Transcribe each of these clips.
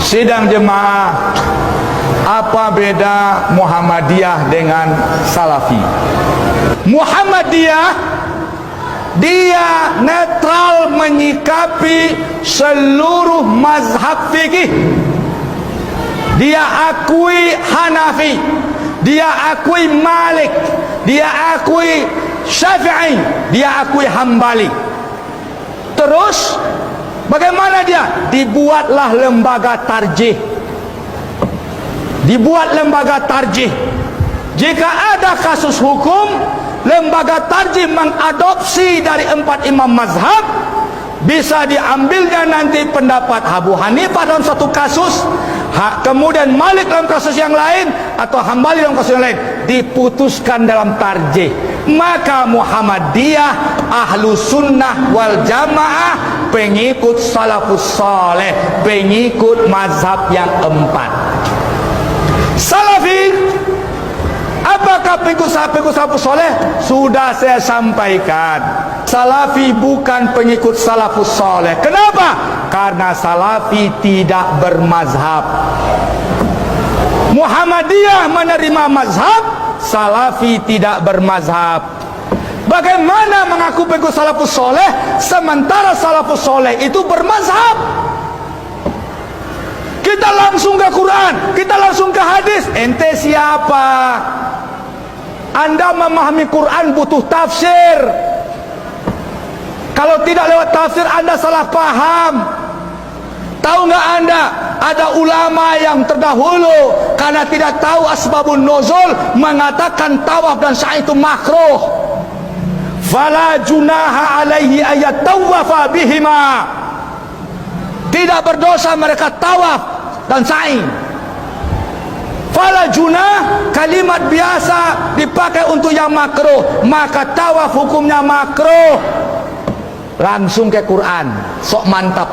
Sidang jemaah, apa beda Muhammadiyah dengan Salafi? Muhammadiyah, dia netral menyikapi seluruh mazhab fikih. Dia akui Hanafi, dia akui Malik, dia akui Syafi'i, dia akui Hambali. Terus bagaimana dia? Dibuatlah lembaga tarjih. Dibuat lembaga tarjih. Jika ada kasus hukum, lembaga tarjih mengadopsi dari 4 imam mazhab, bisa diambilnya nanti pendapat Abu Hanifah dalam satu kasus, kemudian Malik dalam kasus yang lain, atau Hambali dalam kasus yang lain, diputuskan dalam tarjih. Maka Muhammadiyah, ahlu sunnah wal jamaah, pengikut salafus saleh, pengikut mazhab yang 4. Salafi, apakah pengikut salafus saleh? Sudah saya sampaikan, Salafi bukan pengikut salafus saleh. Kenapa? Karena Salafi tidak bermazhab. Muhammadiyah menerima mazhab, Salafi tidak bermazhab. Bagaimana mengaku pengikut salafus saleh sementara salafus saleh itu bermazhab? Kita langsung ke Quran, kita langsung ke hadis. Ente siapa? Anda memahami Quran butuh tafsir. Kalau tidak lewat tafsir, Anda salah paham. Tahu nggak Anda, ada ulama yang terdahulu karena tidak tahu asbabun nuzul mengatakan tawaf dan sa'i itu makruh. Fala junaha alaihi ayat tawafa bihima. Tidak berdosa mereka tawaf dan sa'i. Fala junah, kalimat biasa dipakai untuk yang makruh, maka tawaf hukumnya makruh. Langsung ke Quran, sok mantap.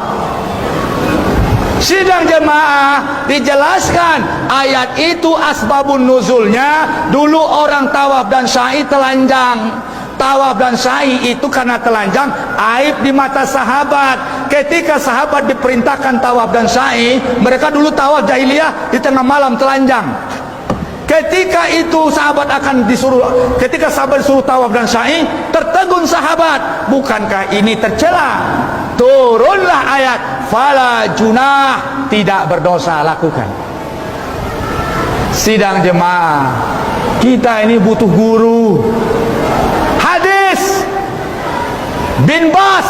Sidang jemaah, dijelaskan ayat itu asbabun nuzulnya. Dulu orang tawaf dan sa'i telanjang. Tawaf dan sa'i itu karena telanjang aib di mata sahabat. Ketika sahabat diperintahkan tawaf dan sa'i, mereka dulu tawaf jahiliyah di tengah malam telanjang. Ketika itu sahabat akan disuruh, ketika sahabat disuruh tawaf dan sa'i, tertegun sahabat, bukankah ini tercela? Turunlah ayat fala junah, tidak berdosa, lakukan. Sidang jemaah, kita ini butuh guru. Hadis Bin Bas,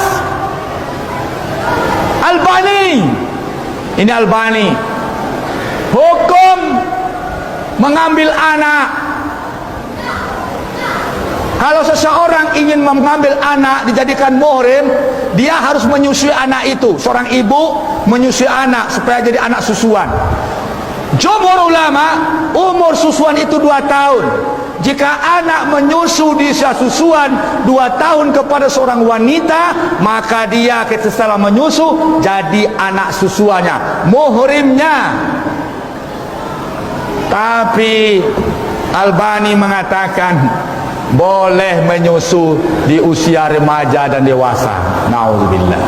Albani, ini Albani, hukum mengambil anak. Kalau seseorang ingin mengambil anak dijadikan muhrim, dia harus menyusui anak itu. Seorang ibu menyusui anak supaya jadi anak susuan. Jumhur ulama, umur susuan itu 2 tahun. Jika anak menyusu di usia susuan 2 tahun kepada seorang wanita, maka dia setelah menyusu jadi anak susuannya, muhrimnya. Tapi Albani mengatakan boleh menyusu di usia remaja dan dewasa. Nauzubillah.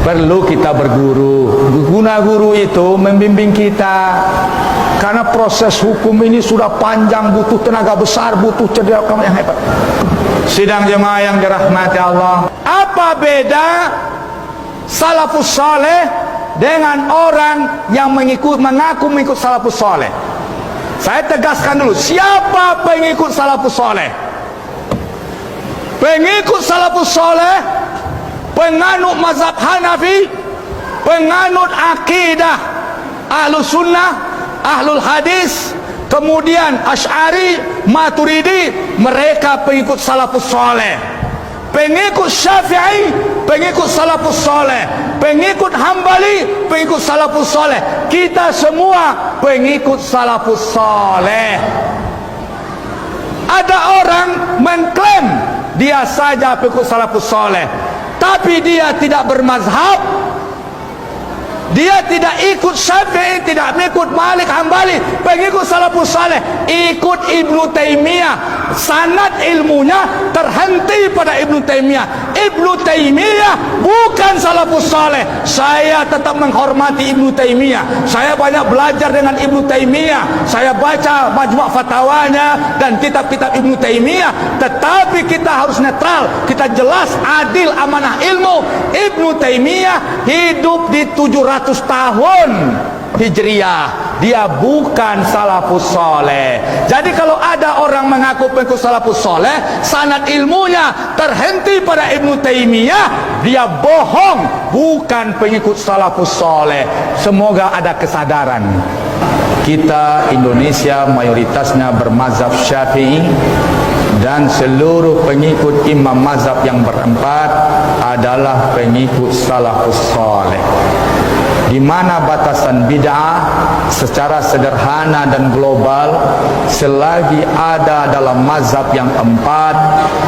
Perlu kita berguru. Guna guru itu membimbing kita. Karena proses hukum ini sudah panjang, butuh tenaga besar, butuh cerdas yang hebat. Sidang jemaah yang dirahmati Allah, apa beda salafus saleh dengan orang yang mengaku mengikut salafus saleh? Saya tegaskan dulu, siapa pengikut salafus saleh? Pengikut salafus saleh, penganut mazhab Hanafi, penganut akidah Ahlus Sunnah, Ahlul Hadis, kemudian Asy'ari, Maturidi, mereka pengikut salafus saleh. Pengikut Syafi'i, pengikut salafus saleh. Pengikut Hambali, pengikut salafus saleh. Kita semua pengikut salafus saleh. Ada orang mengklaim dia saja pengikut salafus saleh, tapi dia tidak bermazhab. Dia tidak ikut Syafi'i, tidak ikut Malik, Hambali, pengikut salafus saleh, ikut Ibnu Taimiyah. Sanad ilmunya terhenti pada Ibnu Taimiyah. Ibnu Taimiyah bukan salafus saleh. Saya tetap menghormati Ibnu Taimiyah. Saya banyak belajar dengan Ibnu Taimiyah. Saya baca majmu' fatwanya dan kitab-kitab Ibnu Taimiyah. Tetapi kita harus netral. Kita jelas, adil, amanah ilmu. Ibnu Taimiyah hidup di 700 tahun Hijriyah. Dia bukan salafus soleh. Jadi kalau ada orang mengaku pengikut salafus soleh, sanad ilmunya terhenti pada Ibnu Taimiyah, dia bohong, bukan pengikut salafus soleh. Semoga ada kesadaran. Kita Indonesia mayoritasnya bermazhab Syafi'i, dan seluruh pengikut imam mazhab yang berempat adalah pengikut salafus soleh. Di mana batasan bid'ah secara sederhana dan global, selagi ada dalam mazhab yang empat,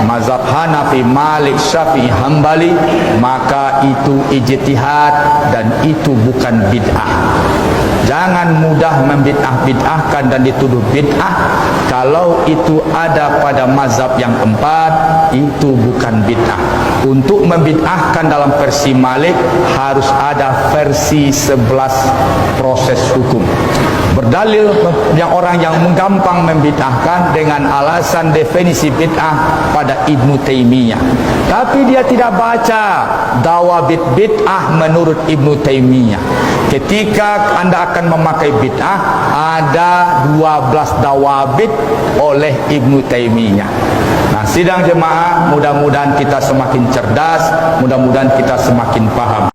mazhab Hanafi, Malik, Syafi'i, Hambali, maka itu ijtihad dan itu bukan bid'ah. Jangan mudah membid'ah-bid'ahkan dan dituduh bid'ah. Kalau itu ada pada mazhab yang empat, itu bukan bid'ah. Untuk membid'ahkan dalam versi Malik harus ada versi 11 proses hukum. Berdalil yang orang yang menggampang membid'ahkan dengan alasan definisi bid'ah pada Ibnu Taimiyah. Tapi dia tidak baca dawabit bid'ah menurut Ibnu Taimiyah. Ketika Anda akan memakai bid'ah, ada 12 dawabit oleh Ibnu Taimiyah. Nah, sidang jemaah, mudah-mudahan kita semakin cerdas, mudah-mudahan kita semakin paham.